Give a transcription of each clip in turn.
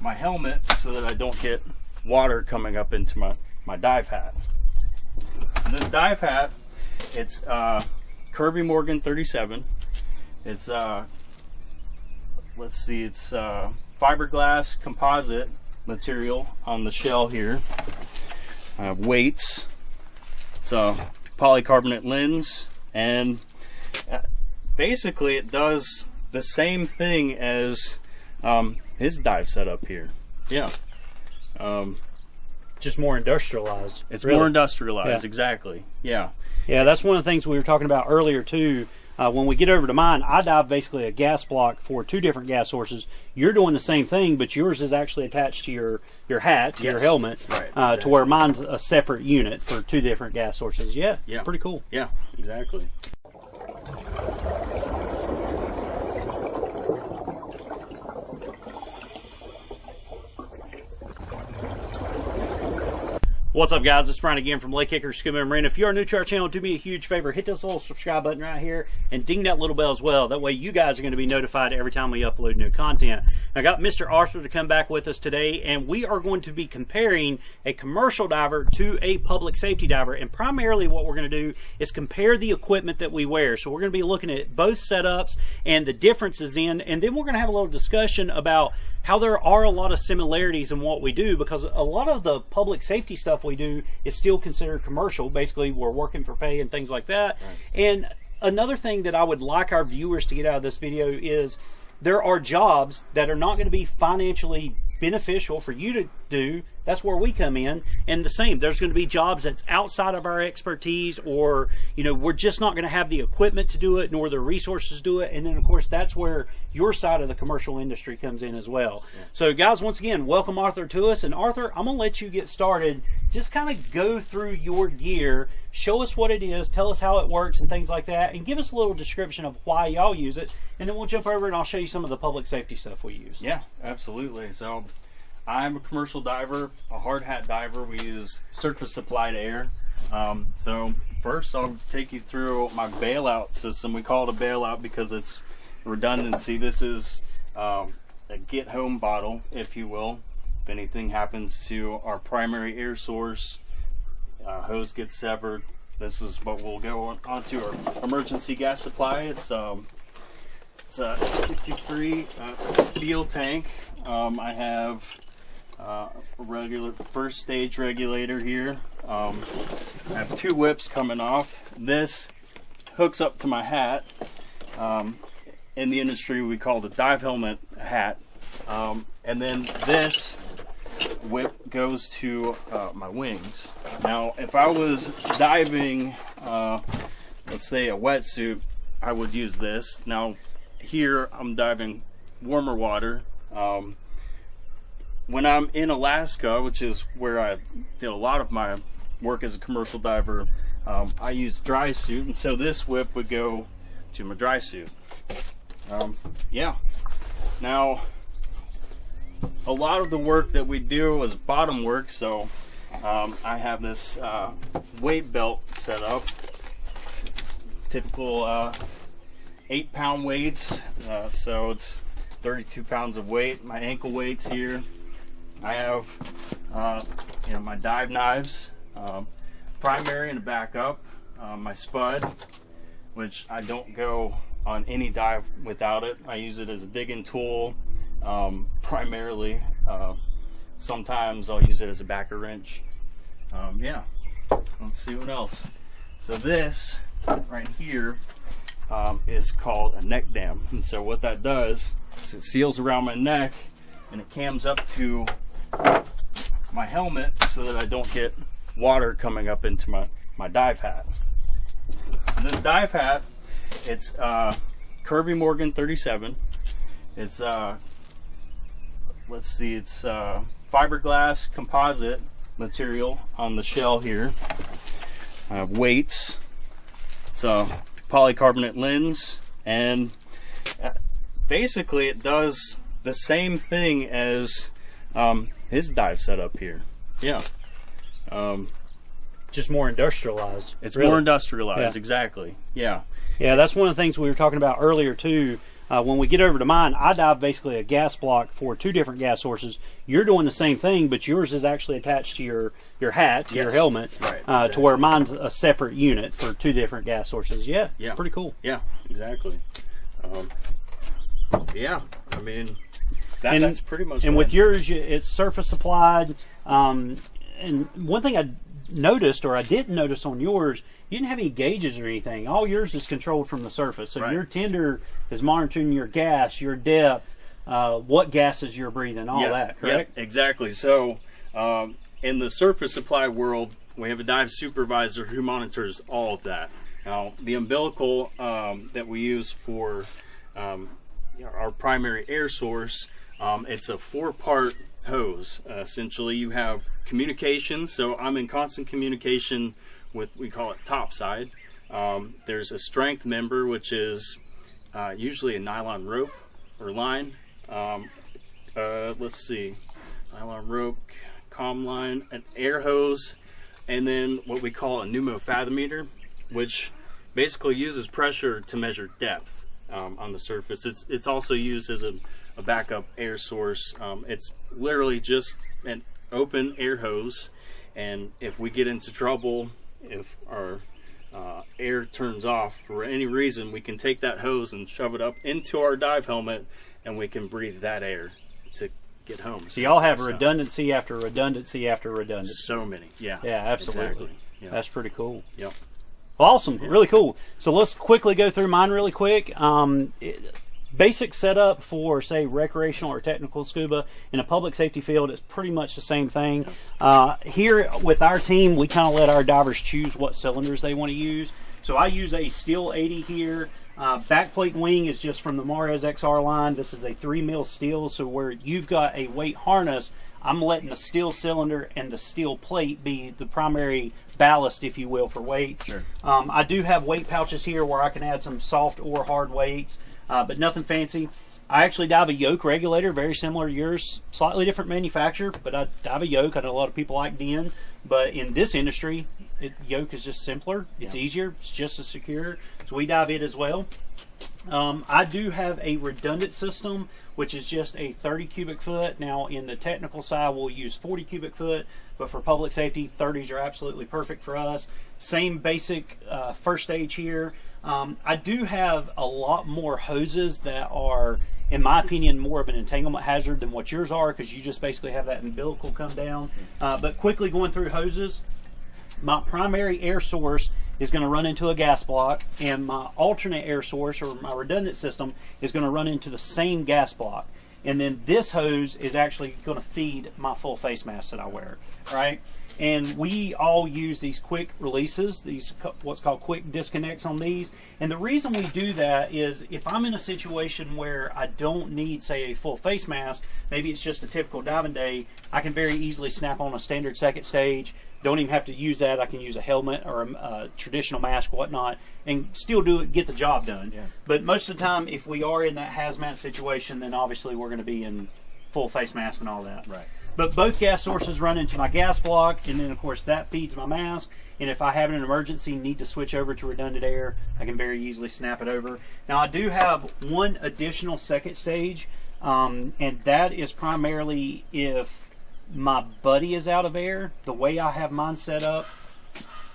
my helmet so that I don't get water coming up into my dive hat. So this dive hat, it's Kirby Morgan 37. It's let's see, it's fiberglass composite material on the shell here. Weights. It's a polycarbonate lens, and basically it does the same thing as his dive setup here. Yeah. Just more industrialized. It's really more industrialized, yeah. Exactly. Yeah. Yeah, that's one of the things we were talking about earlier too. When we get over to mine, I dive basically a gas block for 2 different gas sources. You're doing the same thing, but yours is actually attached to your hat, to your helmet, right, exactly. To where mine's a separate unit for 2 different gas sources. Yeah, it's pretty cool. Yeah, exactly. What's up, guys? It's Bryan again from Lake Hickory Scuba and Marine. If you are new to our channel, do me a huge favor. Hit this little subscribe button right here and ding that little bell as well. That way you guys are going to be notified every time we upload new content. I got Mr. Arthur to come back with us today, and we are going to be comparing a commercial diver to a public safety diver. And primarily what we're going to do is compare the equipment that we wear. So we're going to be looking at both setups and the differences in, and then we're going to have a little discussion about how there are a lot of similarities in what we do, because a lot of the public safety stuff we do is still considered commercial. Basically, we're working for pay and things like that. Right. And another thing that I would like our viewers to get out of this video is there are jobs that are not going to be financially beneficial for you to do. That's where we come in. And the same, there's going to be jobs that's outside of our expertise, or we're just not going to have the equipment to do it nor the resources to do it. And then of course that's where your side of the commercial industry comes in as well. Yeah. So guys, once again, welcome Arthur to us. And Arthur, I'm gonna let you get started. Just kind of go through your gear, show us what it is, tell us how it works and things like that, and give us a little description of why y'all use it, and then we'll jump over and I'll show you some of the public safety stuff we use. Yeah, absolutely. So I'm a commercial diver, a hard hat diver. We use surface supplied air. So first I'll take you through my bailout system. We call it a bailout because it's redundancy. This is a get home bottle, if you will. If anything happens to our primary air source, hose gets severed, this is what will go onto our emergency gas supply. It's a 63 steel tank. I have a regular first stage regulator here. I have 2 whips coming off. This hooks up to my hat. In the industry we call the dive helmet hat. And then this whip goes to my wings. Now if I was diving let's say a wetsuit, I would use this. Now here I'm diving warmer water. When I'm in Alaska, which is where I did a lot of my work as a commercial diver, I use dry suit, and so this whip would go to my dry suit. Yeah. Now, a lot of the work that we do is bottom work, so I have this weight belt set up. It's typical 8-pound weights, so it's 32 pounds of weight. My ankle weights here. I have my dive knives, primary and a backup, my spud, which I don't go on any dive without it. I use it as a digging tool, primarily. Sometimes I'll use it as a backer wrench. Yeah, let's see what else. So this right here is called a neck dam, and so what that does is it seals around my neck and it cams up to my helmet so that I don't get water coming up into my dive hat. So this dive hat, it's Kirby Morgan 37. It's let's see, it's fiberglass composite material on the shell here. Weights. It's a polycarbonate lens, and basically it does the same thing as his dive setup here. Yeah. Just more industrialized. It's really more industrialized, yeah. Exactly. Yeah. Yeah, that's one of the things we were talking about earlier too. When we get over to mine, I dive basically a gas block for 2 different gas sources. You're doing the same thing, but yours is actually attached to your hat, to your helmet, right, exactly. To where mine's a separate unit for 2 different gas sources. Yeah, it's pretty cool. Yeah, exactly. Yeah, I mean, that's pretty much. And with yours, it's surface applied. And one thing I noticed, or I didn't notice on yours, you didn't have any gauges or anything. All yours is controlled from the surface. So your tender is monitoring your gas, your depth, what gases you're breathing, all that, correct? Yep, exactly. So in the surface supply world, we have a dive supervisor who monitors all of that. Now, the umbilical that we use for our primary air source, it's a 4-part hose. Essentially, you have communication, so I'm in constant communication with, we call it topside. There's a strength member, which is usually a nylon rope or line. Let's see, nylon rope, comm line, an air hose, and then what we call a pneumofathometer, which basically uses pressure to measure depth on the surface. It's also used as a backup air source. It's literally just an open air hose, and if we get into trouble, if our air turns off for any reason, we can take that hose and shove it up into our dive helmet, and we can breathe that air to get home. So y'all have redundancy after redundancy after redundancy. So many, yeah. Yeah, absolutely. Exactly. Yeah. That's pretty cool. Yep. Awesome, really cool. So let's quickly go through mine really quick. Basic setup for, say, recreational or technical scuba in a public safety field is pretty much the same thing. Here with our team, we kind of let our divers choose what cylinders they want to use. So I use a steel 80 here. Backplate wing is just from the Mares XR line. This is a 3 mil steel, so where you've got a weight harness, I'm letting the steel cylinder and the steel plate be the primary ballast, if you will, for weights. Sure. I do have weight pouches here where I can add some soft or hard weights, but nothing fancy. I actually dive a yoke regulator, very similar to yours, slightly different manufacturer, but I dive a yoke. I know a lot of people like Den, but in this industry, yoke is just simpler. It's easier. It's just as secure. So we dive it as well. I do have a redundant system, which is just a 30 cubic foot. Now, in the technical side, we'll use 40 cubic foot, but for public safety, 30s are absolutely perfect for us. Same basic first stage here. I do have a lot more hoses that are, in my opinion, more of an entanglement hazard than what yours are, because you just basically have that umbilical come down. But quickly going through hoses, my primary air source is going to run into a gas block, and my alternate air source, or my redundant system, is going to run into the same gas block. And then this hose is actually going to feed my full face mask that I wear, right? And we all use these quick releases, these what's called quick disconnects on these. And the reason we do that is if I'm in a situation where I don't need, say, a full face mask, maybe it's just a typical diving day, I can very easily snap on a standard second stage. Don't even have to use that. I can use a helmet or a traditional mask, whatnot, and still get the job done. Yeah. But most of the time, if we are in that hazmat situation, then obviously we're going to be in full face mask and all that. Right. But both gas sources run into my gas block, and then of course that feeds my mask. And if I have an emergency, need to switch over to redundant air, I can very easily snap it over. Now I do have one additional second stage, and that is primarily if my buddy is out of air. The way I have mine set up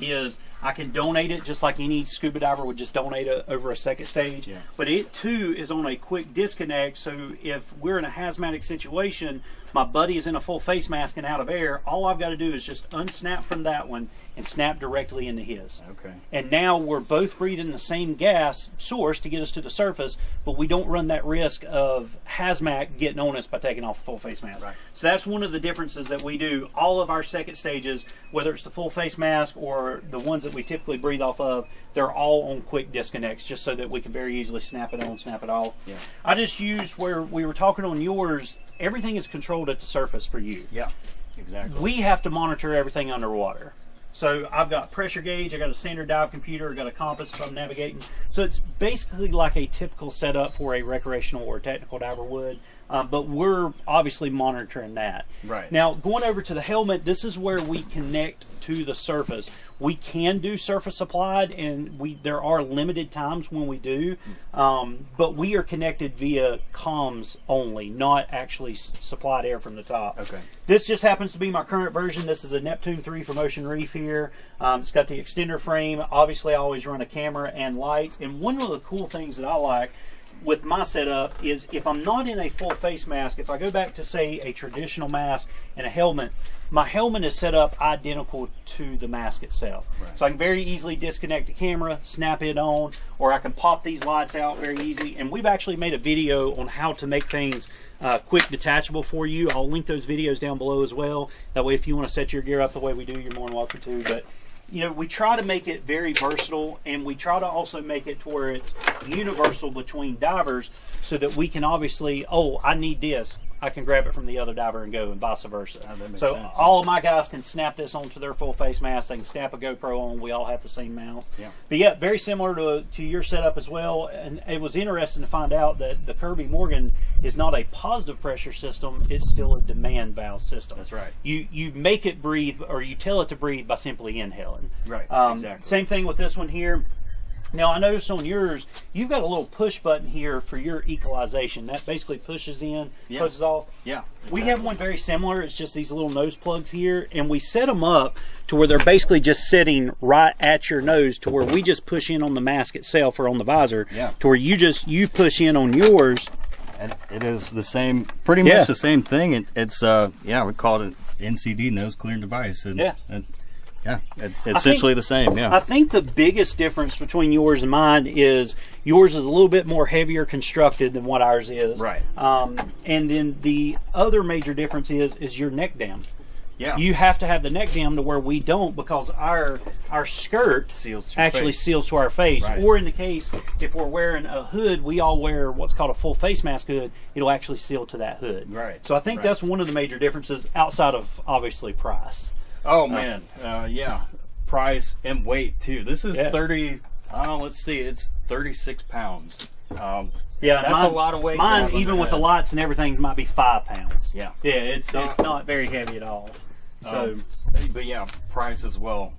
is I can donate it just like any scuba diver would just donate it over a second stage. Yeah. But it too is on a quick disconnect, so if we're in a hazmatic situation, my buddy is in a full face mask and out of air, all I've got to do is just unsnap from that one and snap directly into his. Okay. And now we're both breathing the same gas source to get us to the surface, but we don't run that risk of hazmat getting on us by taking off the full face mask. Right. So that's one of the differences that we do. All of our second stages, whether it's the full face mask or the ones that we typically breathe off of, they're all on quick disconnects just so that we can very easily snap it on, snap it off. Yeah. I just used where we were talking on yours, everything is controlled at the surface for you. Yeah, exactly. We have to monitor everything underwater. So I've got pressure gauge, I got a standard dive computer, I got a compass if I'm navigating. So it's basically like a typical setup for a recreational or technical diver would. but we're obviously monitoring that. Right. Now, going over to the helmet, this is where we connect to the surface. We can do surface applied, and there are limited times when we do, but we are connected via comms only, not actually supplied air from the top. Okay. This just happens to be my current version. This is a Neptune 3 from Ocean Reef here. It's got the extender frame. Obviously, I always run a camera and lights, and one of the cool things that I like with my setup is if I'm not in a full face mask, if I go back to, say, a traditional mask and a helmet, my helmet is set up identical to the mask itself. Right. So I can very easily disconnect the camera, snap it on, or I can pop these lights out very easy. And we've actually made a video on how to make things quick detachable for you. I'll link those videos down below as well. That way if you want to set your gear up the way we do, you're more than welcome to. But you know, we try to make it very versatile, and we try to also make it to where it's universal between divers so that we can obviously, oh, I need this, I can grab it from the other diver and go, and vice versa. So sense. all of my guys can snap this onto their full face mask. They can snap a GoPro on. We all have the same mount. Yeah. But yeah, very similar to your setup as well. And it was interesting to find out that the Kirby Morgan is not a positive pressure system. It's still a demand valve system. That's right. You make it breathe, or you tell it to breathe by simply inhaling. Right. Exactly. Same thing with this one here. Now, I noticed on yours, you've got a little push button here for your equalization. That basically pushes in, pushes off. Yeah. Exactly. We have one very similar. It's just these little nose plugs here, and we set them up to where they're basically just sitting right at your nose, to where we just push in on the mask itself or on the visor, to where you push in on yours. And it is the same, pretty much the same thing. It's we call it an NCD, nose clearing device. And, essentially the same. Yeah. I think the biggest difference between yours and mine is yours is a little bit more heavier constructed than what ours is. Right. And then the other major difference is your neck dam. Yeah. You have to have the neck dam to where we don't, because our skirt seals to our face. Right. Or in the case, if we're wearing a hood, we all wear what's called a full face mask hood. It'll actually seal to that hood. Right. So I think that's one of the major differences outside of obviously price. Oh man, price and weight too. This is 30. Let's see, it's 36 pounds. That's a lot of weight. Mine, even with the lights and everything, might be 5 pounds. Yeah, it's not very heavy at all. So, but yeah, price as well.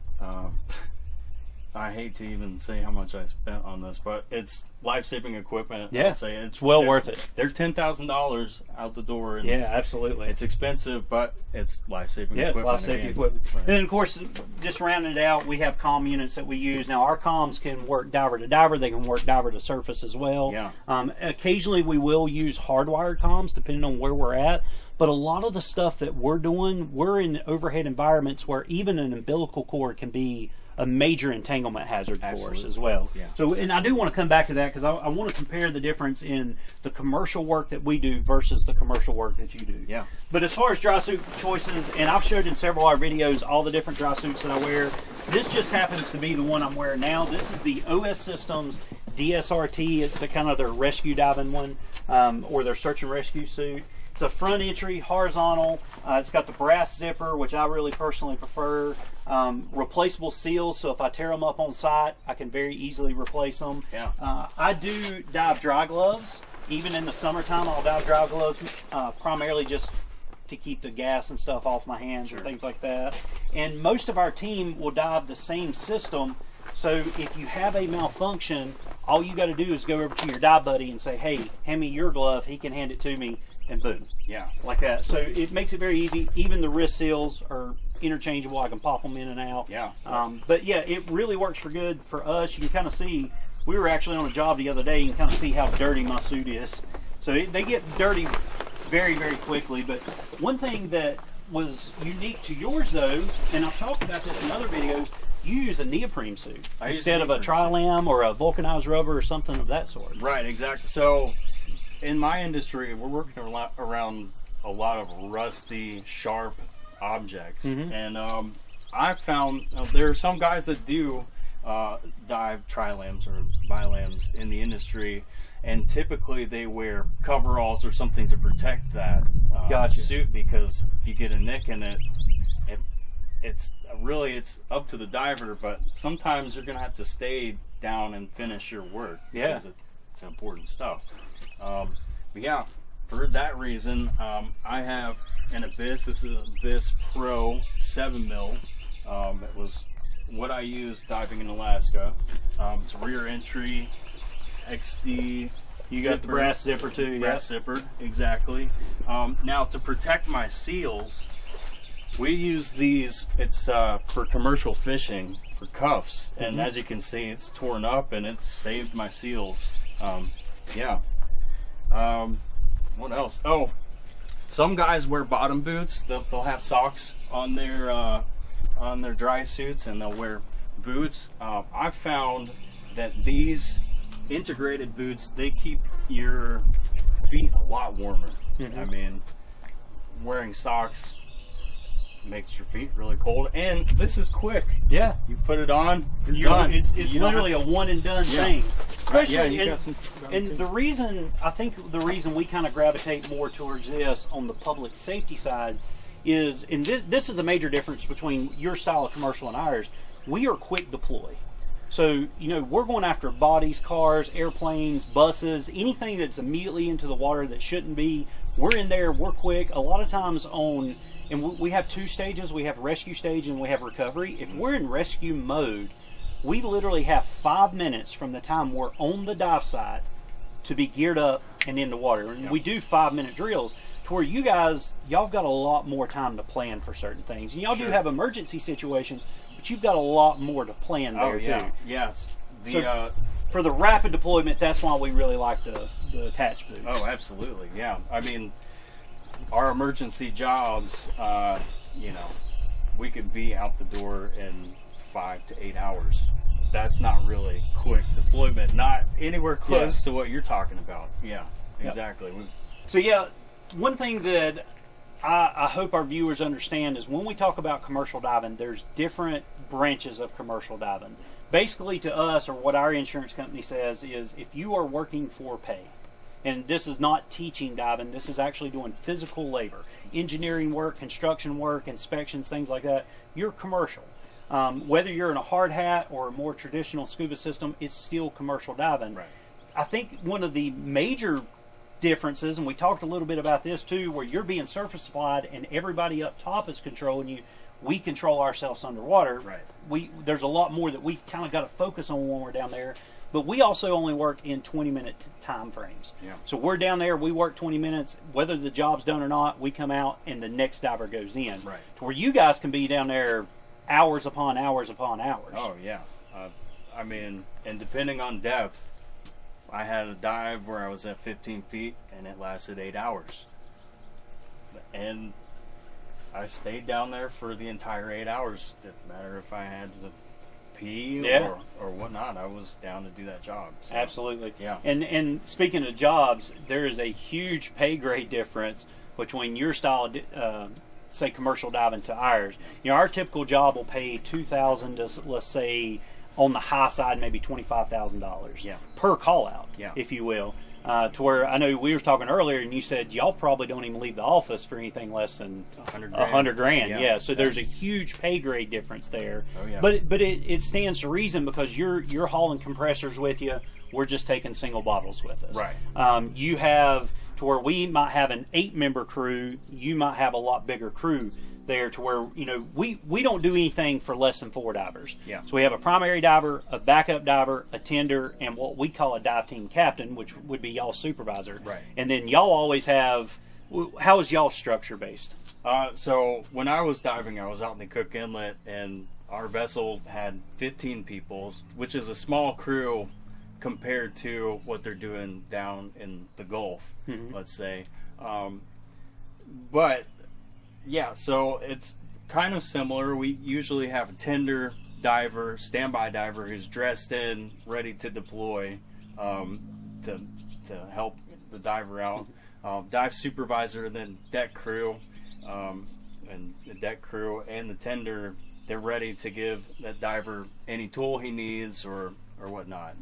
I hate to even say how much I spent on this, but it's life-saving equipment. Yeah, I'll say it's well worth it. They're $10,000 out the door. And yeah, absolutely. It's expensive, but it's life-saving equipment. It's life-saving equipment. Right. And then, of course, just rounding it out, we have comm units that we use. Now, our comms can work diver to diver. They can work diver to surface as well. Yeah. Occasionally, we will use hardwired comms, depending on where we're at. But a lot of the stuff that we're doing, we're in overhead environments where even an umbilical cord can be a major entanglement hazard for us as well. Yeah. So, and I do want to come back to that, because I want to compare the difference in the commercial work that we do versus the commercial work that you do. Yeah. But as far as dry suit choices, and I've showed in several of our videos all the different dry suits that I wear. This just happens to be the one I'm wearing now. This is the OS Systems DSRT. It's the kind of their rescue diving one, or their search and rescue suit. It's a front entry, horizontal. It's got the brass zipper, which I really personally prefer. Replaceable seals, so if I tear them up on site, I can very easily replace them. Yeah. I do dive dry gloves. Even in the summertime, I'll dive dry gloves, primarily just to keep the gas and stuff off my hands and things like that. And most of our team will dive the same system. So if you have a malfunction, all you got to do is go over to your dive buddy and say, hey, hand me your glove. He can hand it to me. And boom. Yeah. Like that. So it makes it very easy. Even the wrist seals are interchangeable. I can pop them in and out. Yeah. But yeah, it really works for good for us. You can kind of see, we were actually on a job the other day. You can kind of see how dirty my suit is. So they get dirty very, very quickly. But one thing that was unique to yours, though, and I've talked about this in other videos, you use a neoprene suit instead of a tri-lam or a vulcanized rubber or something of that sort. Right, exactly. So in my industry, we're working around a lot of rusty, sharp objects. And I found there are some guys that do dive tri-lams or bi-lams in the industry, and typically they wear coveralls or something to protect that suit, because if you get a nick in it, it's up to the diver, but sometimes you're going to have to stay down and finish your work. Yeah. Because it's important stuff. But yeah, for that reason, I have an Abyss. This is an Abyss Pro 7 mil. It was what I used diving in Alaska. It's a rear entry XD. You got the brass zipper too. Brass zipper, exactly. Now to protect my seals, we use these. It's for commercial fishing for cuffs, and as you can see, it's torn up and it saved my seals. Yeah. What else? Oh, some guys wear bottom boots. They'll have socks on their dry suits, and they'll wear boots. I've found that these integrated boots, they keep your feet a lot warmer. I mean, wearing socks makes your feet really cold, and this is quick. Yeah, you put it on, you're done. It's literally a one and done thing. Especially, and the reason we kind of gravitate more towards this on the public safety side is, and this is a major difference between your style of commercial and ours. We are quick deploy. So, we're going after bodies, cars, airplanes, buses, anything that's immediately into the water that shouldn't be. We're in there, we're quick. A lot of times and we have two stages. We have rescue stage and we have recovery. If we're in rescue mode, we literally have 5 minutes from the time we're on the dive site to be geared up and in the water. And we do 5-minute drills to where y'all got a lot more time to plan for certain things. And y'all do have emergency situations, but you've got a lot more to plan there too. Yes. For the rapid deployment, that's why we really like the attached boots. Oh, absolutely. Yeah. I mean, our emergency jobs, we could be out the door in 5 to 8 hours. That's not really quick deployment. Not anywhere close to what you're talking about. Yeah, exactly. So one thing that I hope our viewers understand is when we talk about commercial diving, there's different branches of commercial diving. Basically, to us, or what our insurance company says, is if you are working for pay, and this is not teaching diving, this is actually doing physical labor, engineering work, construction work, inspections, things like that, you're commercial. Whether you're in a hard hat or a more traditional scuba system, it's still commercial diving. Right. I think one of the major differences, and we talked a little bit about this too, where you're being surface supplied and everybody up top is controlling you, we control ourselves underwater. Right. There's a lot more that we kind of got to focus on when we're down there, but we also only work in 20-minute time frames. Yeah. So we're down there, we work 20 minutes, whether the job's done or not, we come out and the next diver goes in. Right. To where you guys can be down there hours upon hours upon hours. Oh, yeah. I mean, and depending on depth, I had a dive where I was at 15 feet and it lasted 8 hours. And I stayed down there for the entire 8 hours. Didn't matter if I had to pee or whatnot. I was down to do that job. So, absolutely. Yeah. And speaking of jobs, there is a huge pay grade difference between your style of say commercial diving to ours. Our typical job will pay $2,000 to, let's say, on the high side, maybe $25,000 per call out, if you will. To where I know we were talking earlier, and you said y'all probably don't even leave the office for anything less than $100,000. Yeah, so there's a huge pay grade difference there. Oh, yeah. But it stands to reason because you're hauling compressors with you. We're just taking single bottles with us. Right. You have to where we might have an 8-member crew. You might have a lot bigger crew there to where we don't do anything for less than 4 divers. Yeah. So we have a primary diver, a backup diver, a tender, and what we call a dive team captain, which would be y'all's supervisor. Right. And then y'all always have. How is y'all structure based? So when I was diving, I was out in the Cook Inlet, and our vessel had 15 people, which is a small crew compared to what they're doing down in the Gulf, let's say. But yeah, so it's kind of similar. We usually have a tender diver, standby diver who's dressed in, ready to deploy to help the diver out. Dive supervisor, then deck crew, and the deck crew and the tender, they're ready to give that diver any tool he needs or whatnot.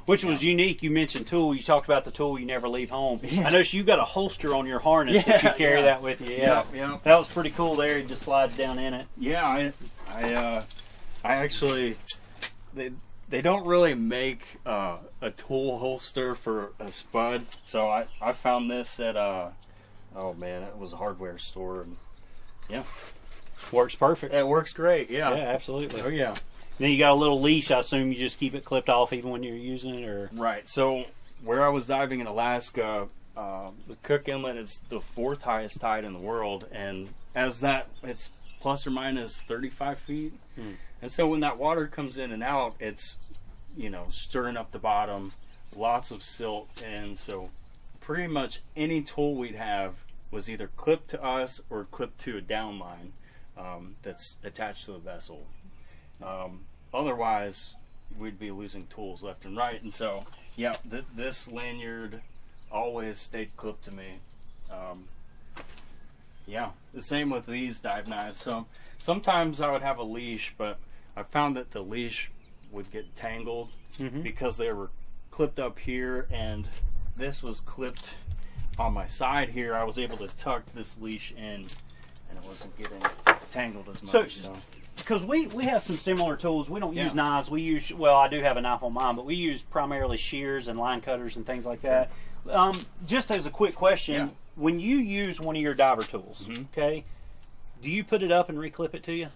Which was unique. You mentioned tool. You talked about the tool you never leave home. I noticed you got a holster on your harness that you carry that with you. Yeah. That was pretty cool there. It just slides down in it. Yeah, I actually, they don't really make a tool holster for a spud, so I found this at oh man, it was a hardware store, and yeah, Works perfect. it works great. Yeah, Yeah, absolutely. oh yeah. Then you got a little leash. I assume you just keep it clipped off even when you're using it, or Right. So where I was diving in Alaska, the Cook Inlet is the 4th highest tide in the world, and as that, it's plus or minus 35 feet. And so when that water comes in and out, it's, you know, stirring up the bottom, lots of silt, and so pretty much any tool we'd have was either clipped to us or clipped to a downline that's attached to the vessel. Otherwise, we'd be losing tools left and right. And so, yeah, this lanyard always stayed clipped to me. Yeah, the same with these dive knives. So sometimes I would have a leash, but I found that the leash would get tangled because they were clipped up here, and this was clipped on my side here. I was able to tuck this leash in, and it wasn't getting tangled as much. So. Because we have some similar tools. We don't use knives. We use, well, I do have a knife on mine, but we use primarily shears and line cutters and things like that. Just as a quick question, when you use one of your diver tools, okay, do you put it up and reclip it to you?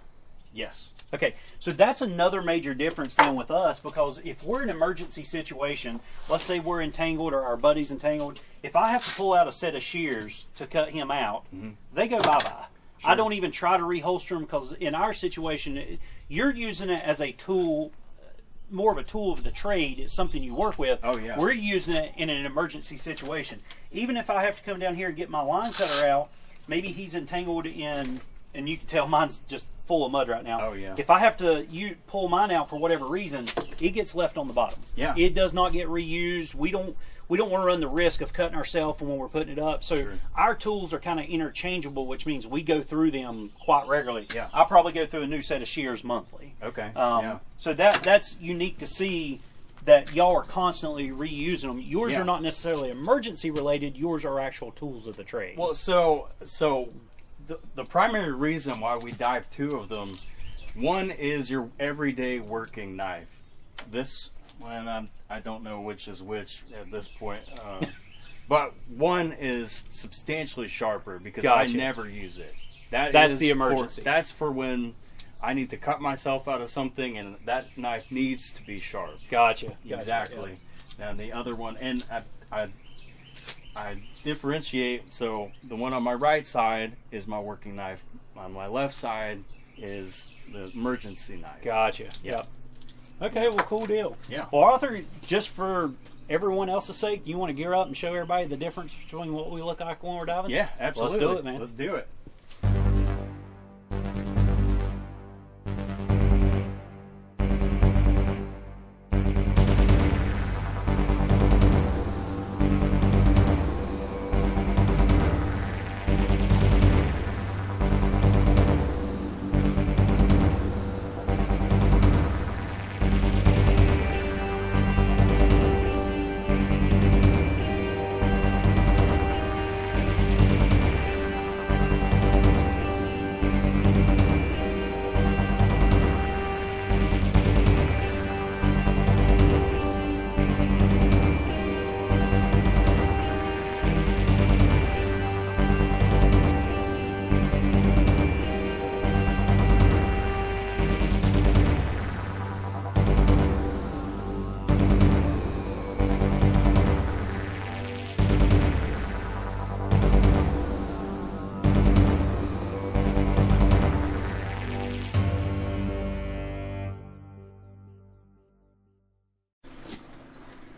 Yes. Okay, so that's another major difference then with us, because if we're in an emergency situation, let's say we're entangled or our buddy's entangled, if I have to pull out a set of shears to cut him out, they go bye-bye. Sure. I don't even try to reholster them, because in our situation, you're using it as a tool, more of a tool of the trade. It's something you work with. Oh, yeah. We're using it in an emergency situation. Even if I have to come down here and get my line cutter out, maybe he's entangled in, and you can tell mine's just full of mud right now. Oh, yeah. If I have to pull mine out for whatever reason, it gets left on the bottom. Yeah. It does not get reused. We don't want to run the risk of cutting ourselves when we're putting it up. So our tools are kind of interchangeable, which means we go through them quite regularly. Yeah. I probably go through a new set of shears monthly. Okay. So that's unique to see that y'all are constantly reusing them. Yours are not necessarily emergency related. Yours are actual tools of the trade. Well, so the primary reason why we dive 2 of them, one is your everyday working knife. This one, I don't know which is which at this point, but one is substantially sharper because I never use it. That's the emergency. That's for when I need to cut myself out of something, and that knife needs to be sharp. Gotcha. Exactly. Yeah. And the other one, and I differentiate, so the one on my right side is my working knife. On my left side is the emergency knife. Gotcha. Yep. Okay, well, cool deal. Yeah. Well, Arthur, just for everyone else's sake, you want to gear up and show everybody the difference between what we look like when we're diving? Yeah, absolutely. Let's do it, man. Let's do it.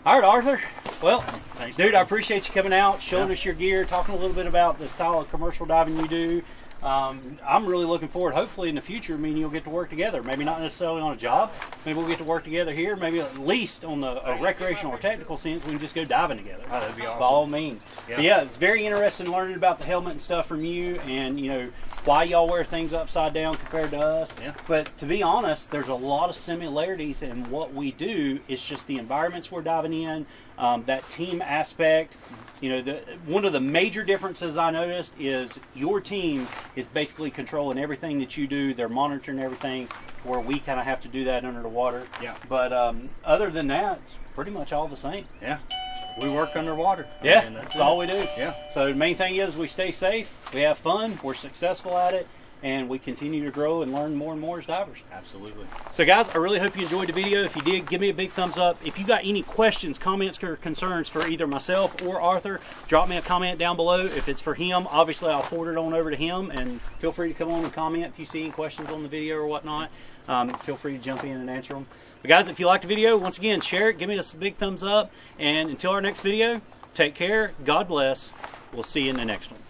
All right, Arthur. Well, dude, I appreciate you coming out, showing us your gear, talking a little bit about the style of commercial diving you do. I'm really looking forward, hopefully in the future, me and you'll get to work together. Maybe not necessarily on a job. Maybe we'll get to work together here. Maybe at least on a recreational or technical sense, we can just go diving together. Oh, that'd be awesome. By all means. Yeah. But yeah, it's very interesting learning about the helmet and stuff from you. And, you know, why y'all wear things upside down compared to us. Yeah. But to be honest, there's a lot of similarities in what we do. It's just the environments we're diving in, that team aspect. You know, one of the major differences I noticed is your team is basically controlling everything that you do. They're monitoring everything, where we kind of have to do that under the water. Yeah. But other than that, it's pretty much all the same. Yeah. We work underwater. Yeah, I mean, that's all we do. Yeah. So the main thing is we stay safe, we have fun, we're successful at it, and we continue to grow and learn more and more as divers. Absolutely. So guys, I really hope you enjoyed the video. If you did, give me a big thumbs up. If you got any questions, comments, or concerns for either myself or Arthur, drop me a comment down below. If it's for him, obviously I'll forward it on over to him, and feel free to come on and comment if you see any questions on the video or whatnot. Feel free to jump in and answer them. But guys, if you liked the video, once again, share it, give me a big thumbs up, and until our next video, take care, God bless. We'll see you in the next one.